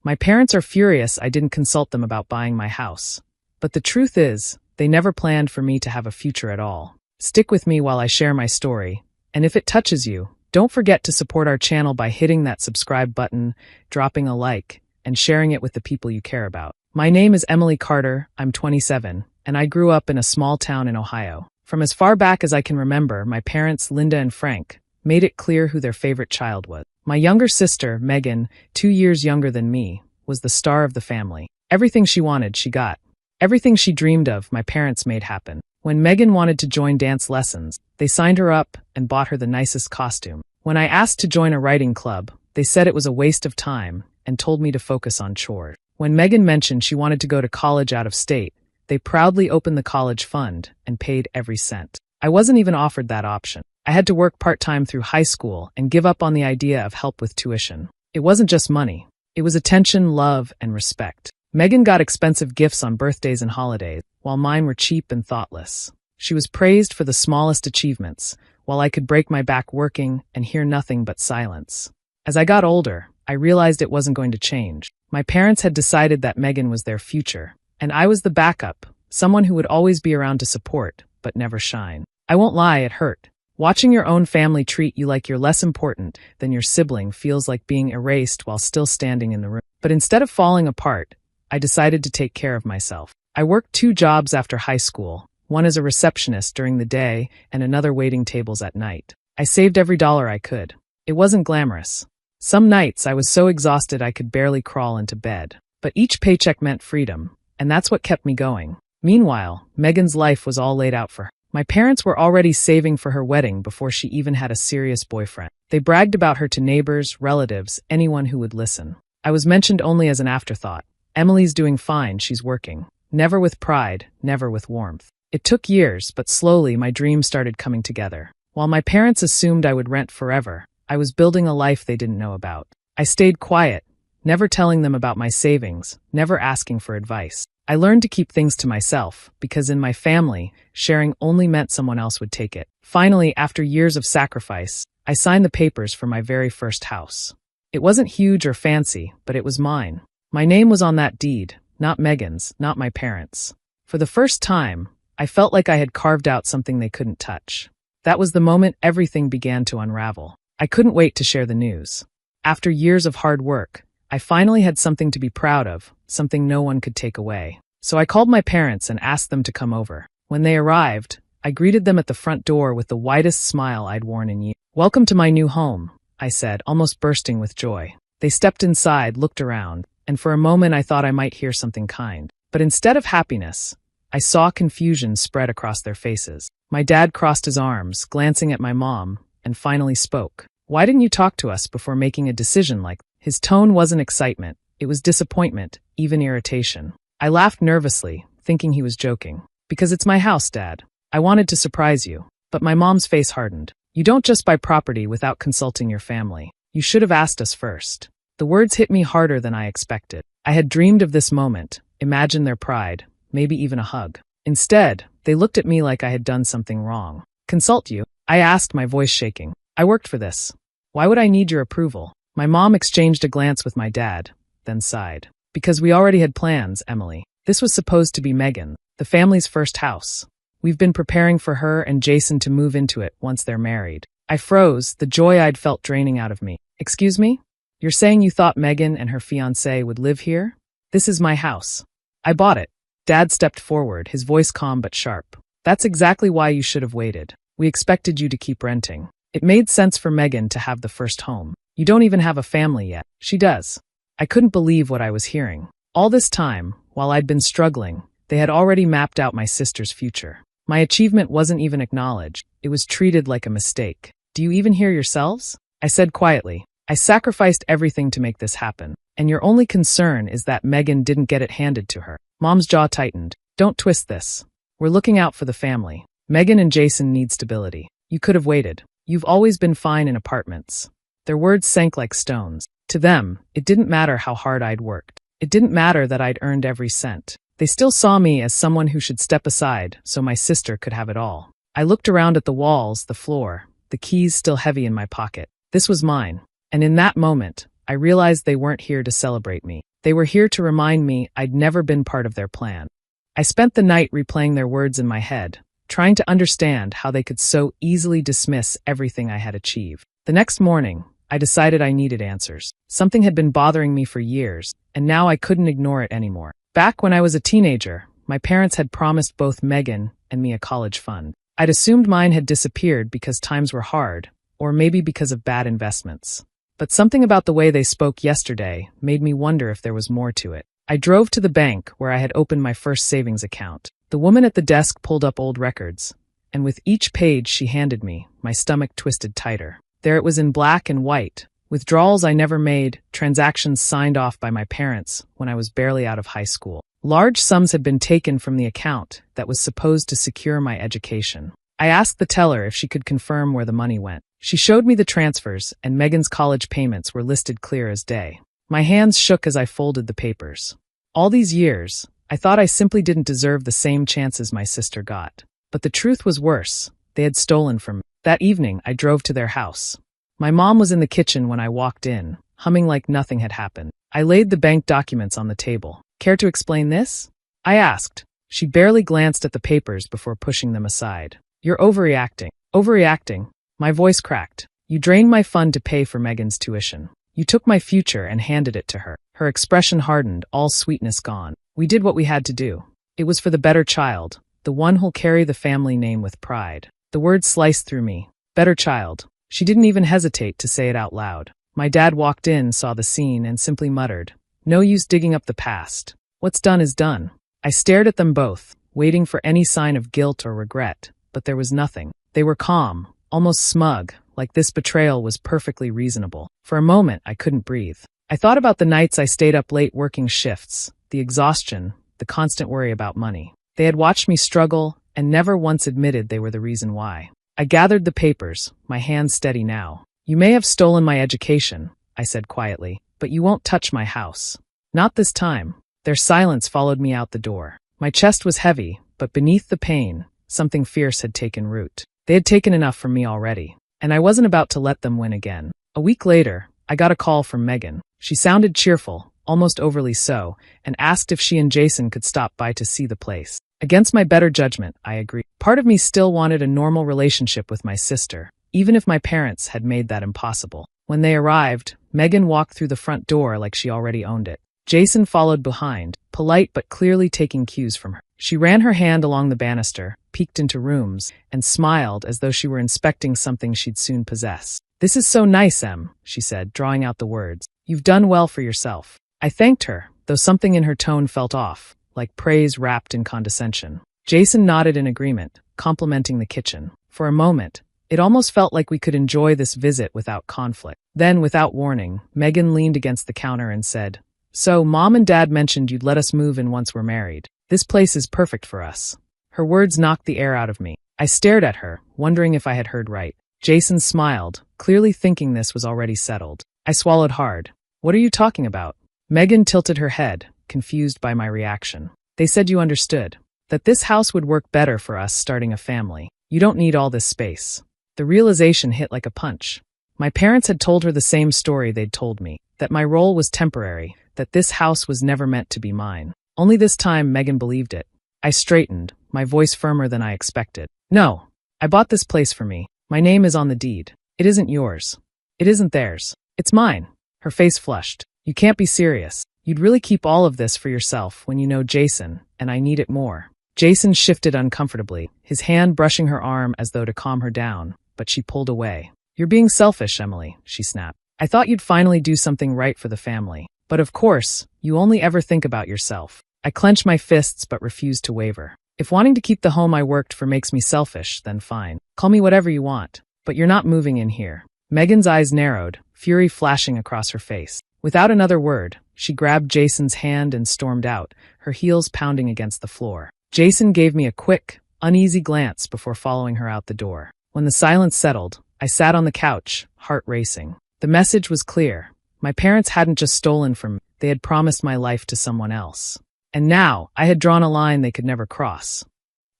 My parents are furious I didn't consult them about buying my house. But the truth is, they never planned for me to have a future at all. Stick with me while I share my story, and if it touches you, don't forget to support our channel by hitting that subscribe button, dropping a like, and sharing it with the people you care about. My name is Emily Carter, I'm 27, and I grew up in a small town in Ohio. From as far back as I can remember, my parents, Linda and Frank, made it clear who their favorite child was. My younger sister, Megan, 2 years younger than me, was the star of the family. Everything she wanted, she got. Everything she dreamed of, my parents made happen. When Megan wanted to join dance lessons, they signed her up and bought her the nicest costume. When I asked to join a writing club, they said it was a waste of time and told me to focus on chores. When Megan mentioned she wanted to go to college out of state, they proudly opened the college fund and paid every cent. I wasn't even offered that option. I had to work part-time through high school and give up on the idea of help with tuition. It wasn't just money. It was attention, love, and respect. Megan got expensive gifts on birthdays and holidays, while mine were cheap and thoughtless. She was praised for the smallest achievements, while I could break my back working and hear nothing but silence. As I got older, I realized it wasn't going to change. My parents had decided that Megan was their future, and I was the backup, someone who would always be around to support, but never shine. I won't lie, it hurt. Watching your own family treat you like you're less important than your sibling feels like being erased while still standing in the room. But instead of falling apart, I decided to take care of myself. I worked 2 jobs after high school, one as a receptionist during the day and another waiting tables at night. I saved every dollar I could. It wasn't glamorous. Some nights I was so exhausted I could barely crawl into bed. But each paycheck meant freedom, and that's what kept me going. Meanwhile, Megan's life was all laid out for her. My parents were already saving for her wedding before she even had a serious boyfriend. They bragged about her to neighbors, relatives, anyone who would listen. I was mentioned only as an afterthought. Emily's doing fine, she's working. Never with pride, never with warmth. It took years, but slowly my dreams started coming together. While my parents assumed I would rent forever, I was building a life they didn't know about. I stayed quiet, never telling them about my savings, never asking for advice. I learned to keep things to myself, because in my family, sharing only meant someone else would take it. Finally, after years of sacrifice, I signed the papers for my very first house. It wasn't huge or fancy, but it was mine. My name was on that deed, not Megan's, not my parents'. For the first time, I felt like I had carved out something they couldn't touch. That was the moment everything began to unravel. I couldn't wait to share the news. After years of hard work, I finally had something to be proud of, something no one could take away. So I called my parents and asked them to come over. When they arrived, I greeted them at the front door with the widest smile I'd worn in years. "Welcome to my new home," I said, almost bursting with joy. They stepped inside, looked around, and for a moment I thought I might hear something kind. But instead of happiness, I saw confusion spread across their faces. My dad crossed his arms, glancing at my mom, and finally spoke. "Why didn't you talk to us before making a decision like that?" His tone wasn't excitement, it was disappointment, even irritation. I laughed nervously, thinking he was joking. "Because it's my house, Dad. I wanted to surprise you." But my mom's face hardened. "You don't just buy property without consulting your family. You should have asked us first." The words hit me harder than I expected. I had dreamed of this moment, imagined their pride, maybe even a hug. Instead, they looked at me like I had done something wrong. "Consult you?" I asked, my voice shaking. "I worked for this. Why would I need your approval?" My mom exchanged a glance with my dad, then sighed. "Because we already had plans, Emily. This was supposed to be Megan, the family's first house. We've been preparing for her and Jason to move into it once they're married." I froze, the joy I'd felt draining out of me. "Excuse me? You're saying you thought Megan and her fiancé would live here? This is my house. I bought it." Dad stepped forward, his voice calm but sharp. "That's exactly why you should have waited. We expected you to keep renting. It made sense for Megan to have the first home. You don't even have a family yet." "She does." I couldn't believe what I was hearing. All this time, while I'd been struggling, they had already mapped out my sister's future. My achievement wasn't even acknowledged. It was treated like a mistake. "Do you even hear yourselves?" I said quietly. "I sacrificed everything to make this happen, and your only concern is that Megan didn't get it handed to her." Mom's jaw tightened. "Don't twist this. We're looking out for the family. Megan and Jason need stability. You could have waited. You've always been fine in apartments." Their words sank like stones. To them, it didn't matter how hard I'd worked. It didn't matter that I'd earned every cent. They still saw me as someone who should step aside so my sister could have it all. I looked around at the walls, the floor, the keys still heavy in my pocket. This was mine. And in that moment, I realized they weren't here to celebrate me. They were here to remind me I'd never been part of their plan. I spent the night replaying their words in my head, trying to understand how they could so easily dismiss everything I had achieved. The next morning, I decided I needed answers. Something had been bothering me for years, and now I couldn't ignore it anymore. Back when I was a teenager, my parents had promised both Megan and me a college fund. I'd assumed mine had disappeared because times were hard, or maybe because of bad investments. But something about the way they spoke yesterday made me wonder if there was more to it. I drove to the bank where I had opened my first savings account. The woman at the desk pulled up old records, and with each page she handed me, my stomach twisted tighter. There it was in black and white, withdrawals I never made, transactions signed off by my parents when I was barely out of high school. Large sums had been taken from the account that was supposed to secure my education. I asked the teller if she could confirm where the money went. She showed me the transfers, and Megan's college payments were listed clear as day. My hands shook as I folded the papers. All these years, I thought I simply didn't deserve the same chances my sister got. But the truth was worse. They had stolen from me. That evening, I drove to their house. My mom was in the kitchen when I walked in, humming like nothing had happened. I laid the bank documents on the table. Care to explain this? I asked. She barely glanced at the papers before pushing them aside. You're overreacting. Overreacting? My voice cracked. You drained my fund to pay for Megan's tuition. You took my future and handed it to her. Her expression hardened, all sweetness gone. We did what we had to do. It was for the better child, the one who'll carry the family name with pride. The words sliced through me. Better child. She didn't even hesitate to say it out loud. My dad walked in, saw the scene, and simply muttered, "No use digging up the past. What's done is done." I stared at them both, waiting for any sign of guilt or regret, but there was nothing. They were calm, almost smug, like this betrayal was perfectly reasonable. For a moment, I couldn't breathe. I thought about the nights I stayed up late working shifts, the exhaustion, the constant worry about money. They had watched me struggle and never once admitted they were the reason why. I gathered the papers, my hands steady now. You may have stolen my education, I said quietly, but you won't touch my house. Not this time. Their silence followed me out the door. My chest was heavy, but beneath the pain, something fierce had taken root. They had taken enough from me already, and I wasn't about to let them win again. A week later, I got a call from Megan. She sounded cheerful, almost overly so, and asked if she and Jason could stop by to see the place. Against my better judgment, I agreed. Part of me still wanted a normal relationship with my sister, even if my parents had made that impossible. When they arrived, Megan walked through the front door like she already owned it. Jason followed behind, polite but clearly taking cues from her. She ran her hand along the banister, peeked into rooms, and smiled as though she were inspecting something she'd soon possess. "This is so nice, Em," she said, drawing out the words. "You've done well for yourself." I thanked her, though something in her tone felt off, like praise wrapped in condescension. Jason nodded in agreement, complimenting the kitchen. For a moment, it almost felt like we could enjoy this visit without conflict. Then, without warning, Megan leaned against the counter and said, "So, Mom and Dad mentioned you'd let us move in once we're married. This place is perfect for us." Her words knocked the air out of me. I stared at her, wondering if I had heard right. Jason smiled, clearly thinking this was already settled. I swallowed hard. "What are you talking about?" Megan tilted her head, confused by my reaction. "They said you understood. That this house would work better for us starting a family. You don't need all this space." The realization hit like a punch. My parents had told her the same story they'd told me, that my role was temporary, that this house was never meant to be mine. Only this time Megan believed it. I straightened, my voice firmer than I expected. "No. I bought this place for me. My name is on the deed. It isn't yours. It isn't theirs. It's mine." Her face flushed. "You can't be serious. You'd really keep all of this for yourself when you know Jason, and I need it more." Jason shifted uncomfortably, his hand brushing her arm as though to calm her down, but she pulled away. "You're being selfish, Emily," she snapped. "I thought you'd finally do something right for the family. But of course, you only ever think about yourself." I clenched my fists but refused to waver. If wanting to keep the home I worked for makes me selfish, then fine. Call me whatever you want. But you're not moving in here. Megan's eyes narrowed, fury flashing across her face. Without another word, she grabbed Jason's hand and stormed out, her heels pounding against the floor. Jason gave me a quick, uneasy glance before following her out the door. When the silence settled, I sat on the couch, heart racing. The message was clear. My parents hadn't just stolen from me, they had promised my life to someone else. And now, I had drawn a line they could never cross.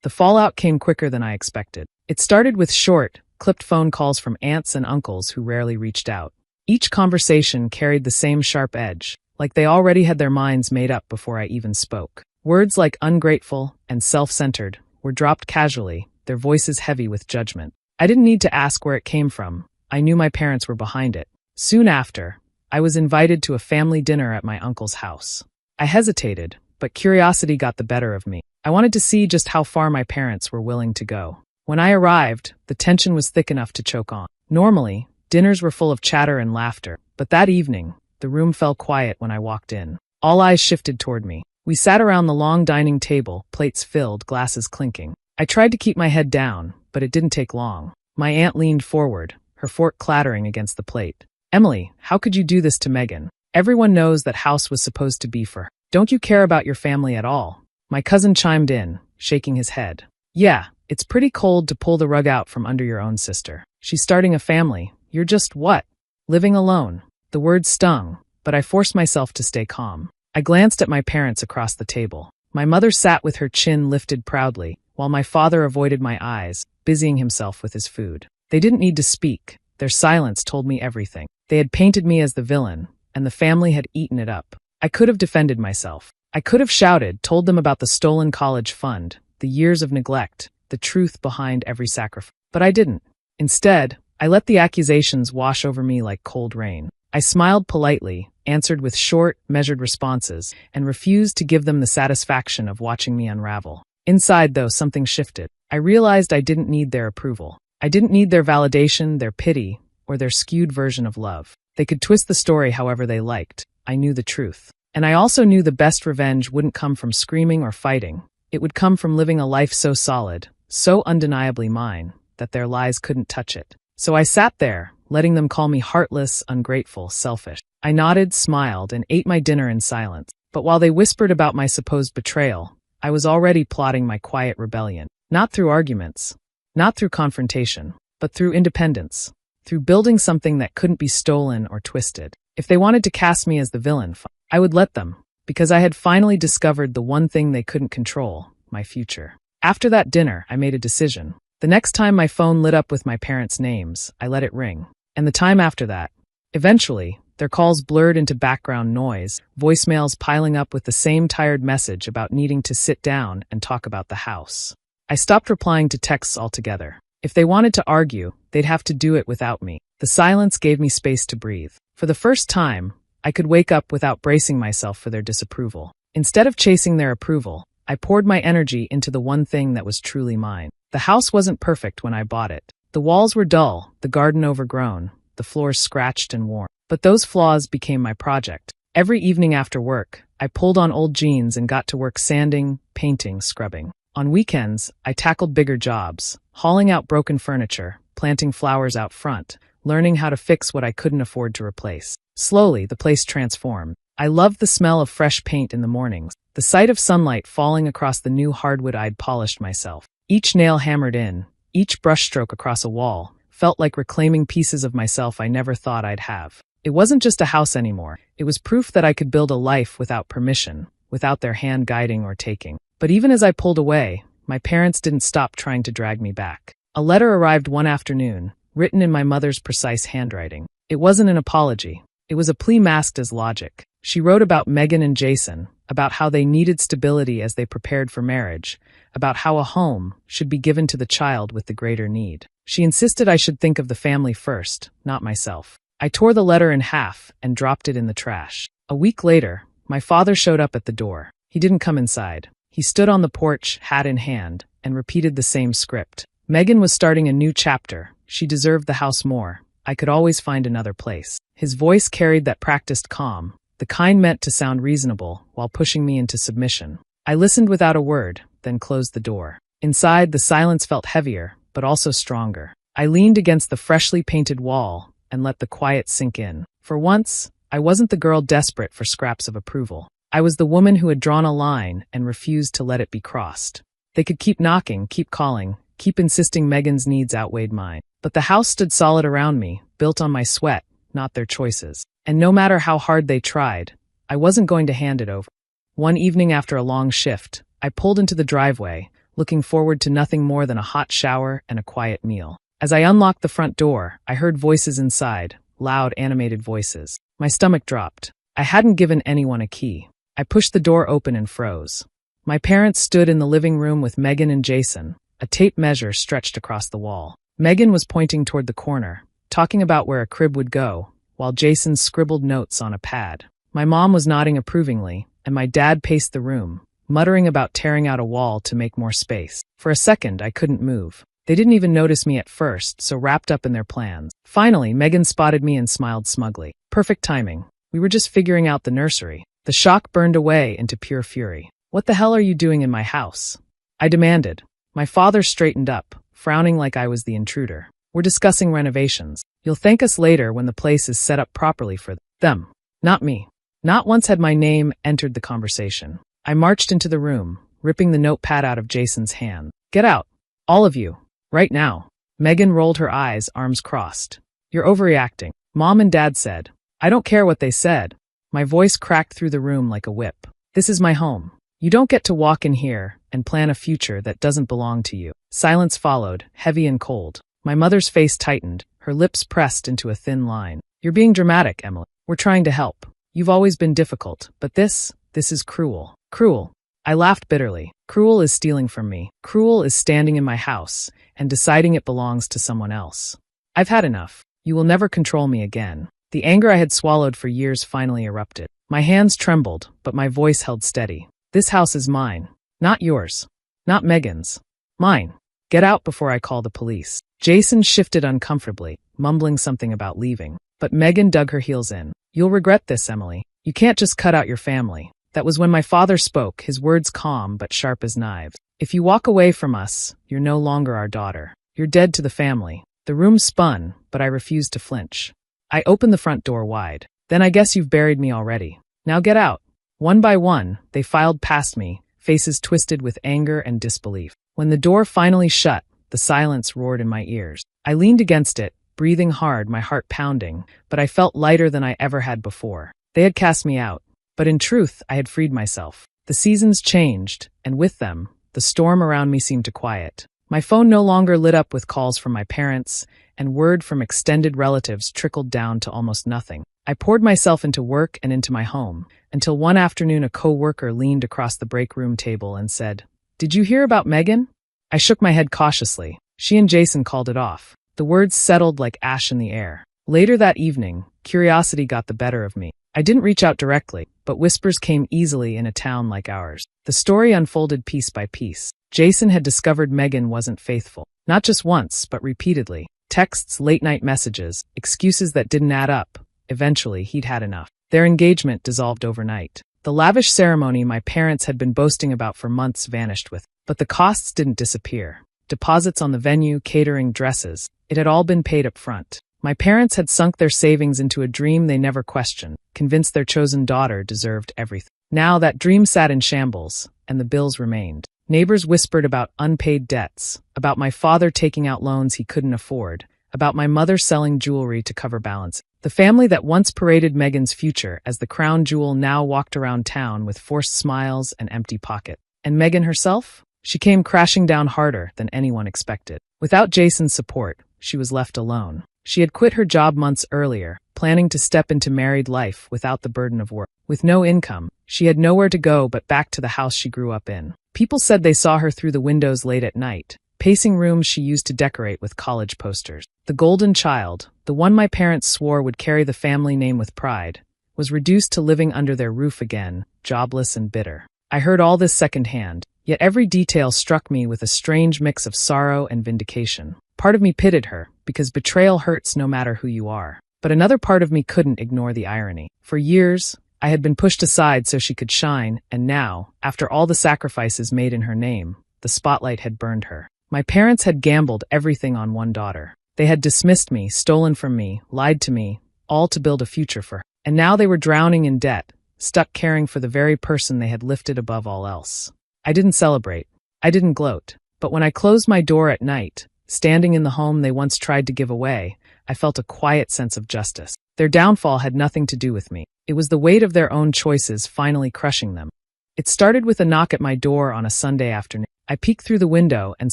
The fallout came quicker than I expected. It started with short, clipped phone calls from aunts and uncles who rarely reached out. Each conversation carried the same sharp edge, like they already had their minds made up before I even spoke. Words like ungrateful and self-centered were dropped casually, their voices heavy with judgment. I didn't need to ask where it came from. I knew my parents were behind it. Soon after, I was invited to a family dinner at my uncle's house. I hesitated, but curiosity got the better of me. I wanted to see just how far my parents were willing to go. When I arrived, the tension was thick enough to choke on. Normally, dinners were full of chatter and laughter, but that evening, the room fell quiet when I walked in. All eyes shifted toward me. We sat around the long dining table, plates filled, glasses clinking. I tried to keep my head down, but it didn't take long. My aunt leaned forward, her fork clattering against the plate. "Emily, how could you do this to Megan? Everyone knows that house was supposed to be for her. Don't you care about your family at all?" My cousin chimed in, shaking his head. "Yeah, it's pretty cold to pull the rug out from under your own sister. She's starting a family. You're just what? Living alone." The words stung, but I forced myself to stay calm. I glanced at my parents across the table. My mother sat with her chin lifted proudly, while my father avoided my eyes, busying himself with his food. They didn't need to speak. Their silence told me everything. They had painted me as the villain, and the family had eaten it up. I could have defended myself. I could have shouted, told them about the stolen college fund, the years of neglect, the truth behind every sacrifice. But I didn't. Instead, I let the accusations wash over me like cold rain. I smiled politely, answered with short, measured responses, and refused to give them the satisfaction of watching me unravel. Inside, though, something shifted. I realized I didn't need their approval. I didn't need their validation, their pity, or their skewed version of love. They could twist the story however they liked. I knew the truth. And I also knew the best revenge wouldn't come from screaming or fighting. It would come from living a life so solid, so undeniably mine, that their lies couldn't touch it. So I sat there, letting them call me heartless, ungrateful, selfish. I nodded, smiled, and ate my dinner in silence. But while they whispered about my supposed betrayal, I was already plotting my quiet rebellion. Not through arguments, not through confrontation, but through independence, through building something that couldn't be stolen or twisted. If they wanted to cast me as the villain, I would let them, because I had finally discovered the one thing they couldn't control, my future. After that dinner, I made a decision. The next time my phone lit up with my parents' names, I let it ring. And the time after that. Eventually, their calls blurred into background noise, voicemails piling up with the same tired message about needing to sit down and talk about the house. I stopped replying to texts altogether. If they wanted to argue, they'd have to do it without me. The silence gave me space to breathe. For the first time, I could wake up without bracing myself for their disapproval. Instead of chasing their approval, I poured my energy into the one thing that was truly mine. The house wasn't perfect when I bought it. The walls were dull, the garden overgrown, the floors scratched and worn. But those flaws became my project. Every evening after work, I pulled on old jeans and got to work sanding, painting, scrubbing. On weekends, I tackled bigger jobs, hauling out broken furniture, planting flowers out front, learning how to fix what I couldn't afford to replace. Slowly, the place transformed. I loved the smell of fresh paint in the mornings, the sight of sunlight falling across the new hardwood I'd polished myself. Each nail hammered in, each brushstroke across a wall, felt like reclaiming pieces of myself I never thought I'd have. It wasn't just a house anymore. It was proof that I could build a life without permission, without their hand guiding or taking. But even as I pulled away, my parents didn't stop trying to drag me back. A letter arrived one afternoon, written in my mother's precise handwriting. It wasn't an apology. It was a plea masked as logic. She wrote about Megan and Jason, about how they needed stability as they prepared for marriage, about how a home should be given to the child with the greater need. She insisted I should think of the family first, not myself. I tore the letter in half and dropped it in the trash. A week later, my father showed up at the door. He didn't come inside. He stood on the porch, hat in hand, and repeated the same script. Megan was starting a new chapter. She deserved the house more. I could always find another place. His voice carried that practiced calm, the kind meant to sound reasonable while pushing me into submission. I listened without a word, then closed the door. Inside, the silence felt heavier, but also stronger. I leaned against the freshly painted wall and let the quiet sink in. For once, I wasn't the girl desperate for scraps of approval. I was the woman who had drawn a line and refused to let it be crossed. They could keep knocking, keep calling, keep insisting Megan's needs outweighed mine. But the house stood solid around me, built on my sweat, not their choices. And no matter how hard they tried, I wasn't going to hand it over. One evening after a long shift, I pulled into the driveway, looking forward to nothing more than a hot shower and a quiet meal. As I unlocked the front door, I heard voices inside, loud, animated voices. My stomach dropped. I hadn't given anyone a key. I pushed the door open and froze. My parents stood in the living room with Megan and Jason, a tape measure stretched across the wall. Megan was pointing toward the corner, talking about where a crib would go, while Jason scribbled notes on a pad. My mom was nodding approvingly, and my dad paced the room, muttering about tearing out a wall to make more space. For a second, I couldn't move. They didn't even notice me at first, so wrapped up in their plans. Finally, Megan spotted me and smiled smugly. Perfect timing. We were just figuring out the nursery. The shock burned away into pure fury. "What the hell are you doing in my house?" I demanded. My father straightened up, frowning like I was the intruder. "We're discussing renovations. You'll thank us later when the place is set up properly for them. Not me." Not once had my name entered the conversation. I marched into the room, ripping the notepad out of Jason's hand. "Get out. All of you. Right now." Megan rolled her eyes, arms crossed. "You're overreacting," Mom and Dad said. "I don't care what they said." My voice cracked through the room like a whip. "This is my home. You don't get to walk in here and plan a future that doesn't belong to you." Silence followed, heavy and cold. My mother's face tightened, her lips pressed into a thin line. "You're being dramatic, Emily. We're trying to help. You've always been difficult, but this is cruel." "Cruel?" I laughed bitterly. "Cruel is stealing from me. Cruel is standing in my house and deciding it belongs to someone else. I've had enough. You will never control me again." The anger I had swallowed for years finally erupted. My hands trembled, but my voice held steady. "This house is mine. Not yours. Not Megan's. Mine. Get out before I call the police." Jason shifted uncomfortably, mumbling something about leaving. But Megan dug her heels in. "You'll regret this, Emily. You can't just cut out your family." That was when my father spoke, his words calm but sharp as knives. "If you walk away from us, you're no longer our daughter. You're dead to the family." The room spun, but I refused to flinch. I opened the front door wide. "Then I guess you've buried me already. Now get out." One by one, they filed past me, faces twisted with anger and disbelief. When the door finally shut, the silence roared in my ears. I leaned against it, breathing hard, my heart pounding, but I felt lighter than I ever had before. They had cast me out, but in truth, I had freed myself. The seasons changed, and with them, the storm around me seemed to quiet. My phone no longer lit up with calls from my parents, and word from extended relatives trickled down to almost nothing. I poured myself into work and into my home, until one afternoon a co-worker leaned across the break room table and said, "Did you hear about Megan?" I shook my head cautiously. She and Jason called it off. The words settled like ash in the air. Later that evening, curiosity got the better of me. I didn't reach out directly, but whispers came easily in a town like ours. The story unfolded piece by piece. Jason had discovered Megan wasn't faithful. Not just once, but repeatedly. Texts, late-night messages, excuses that didn't add up. Eventually, he'd had enough. Their engagement dissolved overnight. The lavish ceremony my parents had been boasting about for months vanished with, but the costs didn't disappear. Deposits on the venue, catering, dresses, it had all been paid up front. My parents had sunk their savings into a dream they never questioned, convinced their chosen daughter deserved everything. Now that dream sat in shambles, and the bills remained. Neighbors whispered about unpaid debts, about my father taking out loans he couldn't afford, about my mother selling jewelry to cover balance. The family that once paraded Megan's future as the crown jewel now walked around town with forced smiles and empty pockets. And Megan herself? She came crashing down harder than anyone expected. Without Jason's support, she was left alone. She had quit her job months earlier, planning to step into married life without the burden of work. With no income, she had nowhere to go but back to the house she grew up in. People said they saw her through the windows late at night, pacing rooms she used to decorate with college posters. The golden child, the one my parents swore would carry the family name with pride, was reduced to living under their roof again, jobless and bitter. I heard all this secondhand, yet every detail struck me with a strange mix of sorrow and vindication. Part of me pitied her, because betrayal hurts no matter who you are. But another part of me couldn't ignore the irony. For years, I had been pushed aside so she could shine, and now, after all the sacrifices made in her name, the spotlight had burned her. My parents had gambled everything on one daughter. They had dismissed me, stolen from me, lied to me, all to build a future for her. And now they were drowning in debt, stuck caring for the very person they had lifted above all else. I didn't celebrate. I didn't gloat. But when I closed my door at night, standing in the home they once tried to give away, I felt a quiet sense of justice. Their downfall had nothing to do with me. It was the weight of their own choices finally crushing them. It started with a knock at my door on a Sunday afternoon. I peeked through the window and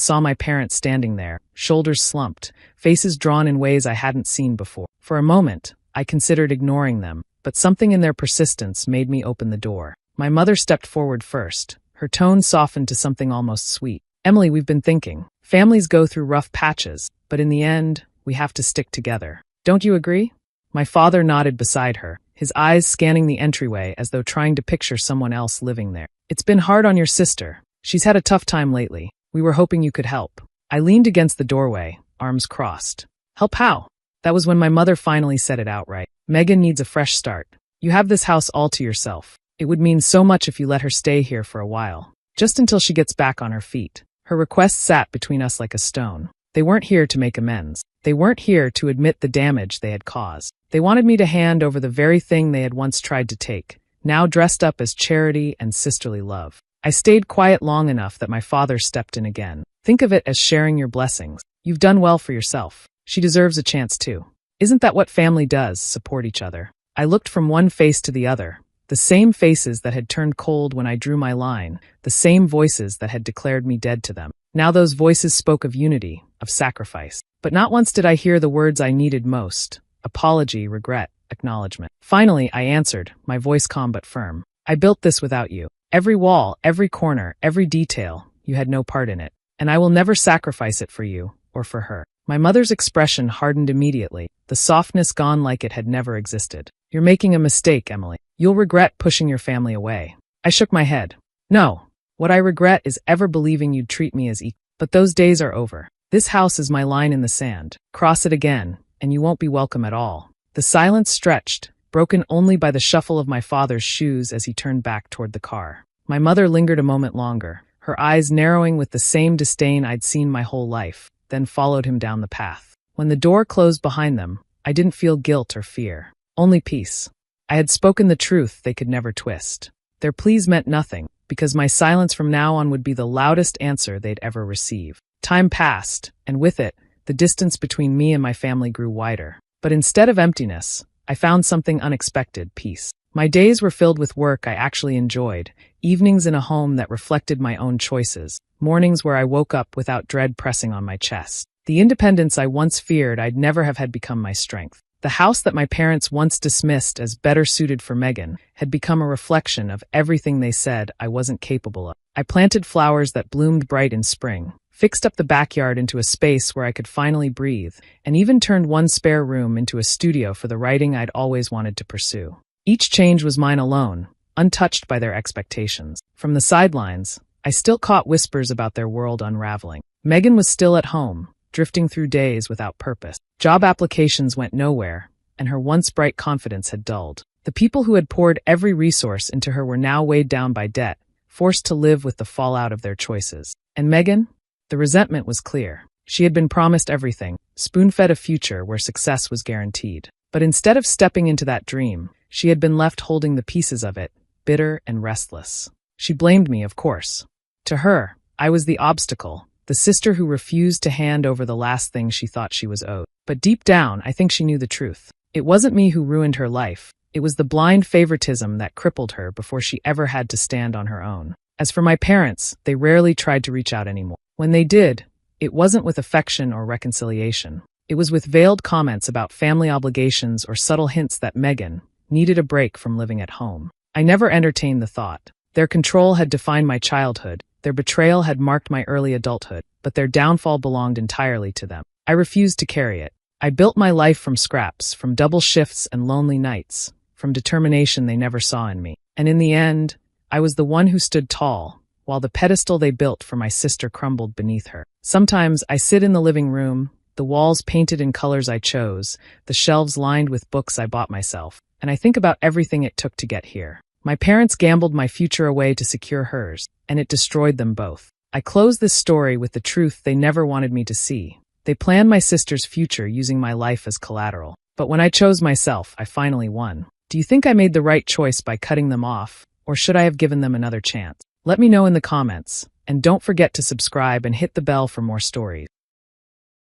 saw my parents standing there, shoulders slumped, faces drawn in ways I hadn't seen before. For a moment, I considered ignoring them, but something in their persistence made me open the door. My mother stepped forward first. Her tone softened to something almost sweet. Emily, we've been thinking. Families go through rough patches, but in the end, we have to stick together. Don't you agree? My father nodded beside her, his eyes scanning the entryway as though trying to picture someone else living there. It's been hard on your sister. She's had a tough time lately. We were hoping you could help. I leaned against the doorway, arms crossed. Help how? That was when my mother finally said it outright. Megan needs a fresh start. You have this house all to yourself. It would mean so much if you let her stay here for a while, just until she gets back on her feet. Her request sat between us like a stone. They weren't here to make amends. They weren't here to admit the damage they had caused. They wanted me to hand over the very thing they had once tried to take, now dressed up as charity and sisterly love. I stayed quiet long enough that my father stepped in again. Think of it as sharing your blessings. You've done well for yourself. She deserves a chance too. Isn't that what family does, support each other? I looked from one face to the other. The same faces that had turned cold when I drew my line, the same voices that had declared me dead to them. Now those voices spoke of unity, of sacrifice. But not once did I hear the words I needed most: apology, regret, acknowledgement. Finally, I answered, my voice calm but firm. I built this without you. Every wall, every corner, every detail, you had no part in it. And I will never sacrifice it for you, or for her. My mother's expression hardened immediately, the softness gone like it had never existed. You're making a mistake, Emily. You'll regret pushing your family away. I shook my head. No. What I regret is ever believing you'd treat me as equal. But those days are over. This house is my line in the sand. Cross it again, and you won't be welcome at all. The silence stretched, broken only by the shuffle of my father's shoes as he turned back toward the car. My mother lingered a moment longer, her eyes narrowing with the same disdain I'd seen my whole life, then followed him down the path. When the door closed behind them, I didn't feel guilt or fear, only peace. I had spoken the truth they could never twist. Their pleas meant nothing, because my silence from now on would be the loudest answer they'd ever receive. Time passed, and with it, the distance between me and my family grew wider. But instead of emptiness, I found something unexpected: peace. My days were filled with work I actually enjoyed, evenings in a home that reflected my own choices, mornings where I woke up without dread pressing on my chest. The independence I once feared I'd never have had become my strength. The house that my parents once dismissed as better suited for Megan had become a reflection of everything they said I wasn't capable of. I planted flowers that bloomed bright in spring, fixed up the backyard into a space where I could finally breathe, and even turned one spare room into a studio for the writing I'd always wanted to pursue. Each change was mine alone, untouched by their expectations. From the sidelines, I still caught whispers about their world unraveling. Megan was still at home, drifting through days without purpose. Job applications went nowhere, and her once bright confidence had dulled. The people who had poured every resource into her were now weighed down by debt, forced to live with the fallout of their choices. And Megan? The resentment was clear. She had been promised everything, spoon-fed a future where success was guaranteed. But instead of stepping into that dream, she had been left holding the pieces of it, bitter and restless. She blamed me, of course. To her, I was the obstacle, the sister who refused to hand over the last thing she thought she was owed. But deep down, I think she knew the truth. It wasn't me who ruined her life. It was the blind favoritism that crippled her before she ever had to stand on her own. As for my parents, they rarely tried to reach out anymore. When they did, it wasn't with affection or reconciliation. It was with veiled comments about family obligations or subtle hints that Megan needed a break from living at home. I never entertained the thought. Their control had defined my childhood, their betrayal had marked my early adulthood, but their downfall belonged entirely to them. I refused to carry it. I built my life from scraps, from double shifts and lonely nights, from determination they never saw in me. And in the end, I was the one who stood tall, while the pedestal they built for my sister crumbled beneath her. Sometimes I sit in the living room, the walls painted in colors I chose, the shelves lined with books I bought myself, and I think about everything it took to get here. My parents gambled my future away to secure hers, and it destroyed them both. I close this story with the truth they never wanted me to see. They planned my sister's future using my life as collateral. But when I chose myself, I finally won. Do you think I made the right choice by cutting them off, or should I have given them another chance? Let me know in the comments, and don't forget to subscribe and hit the bell for more stories.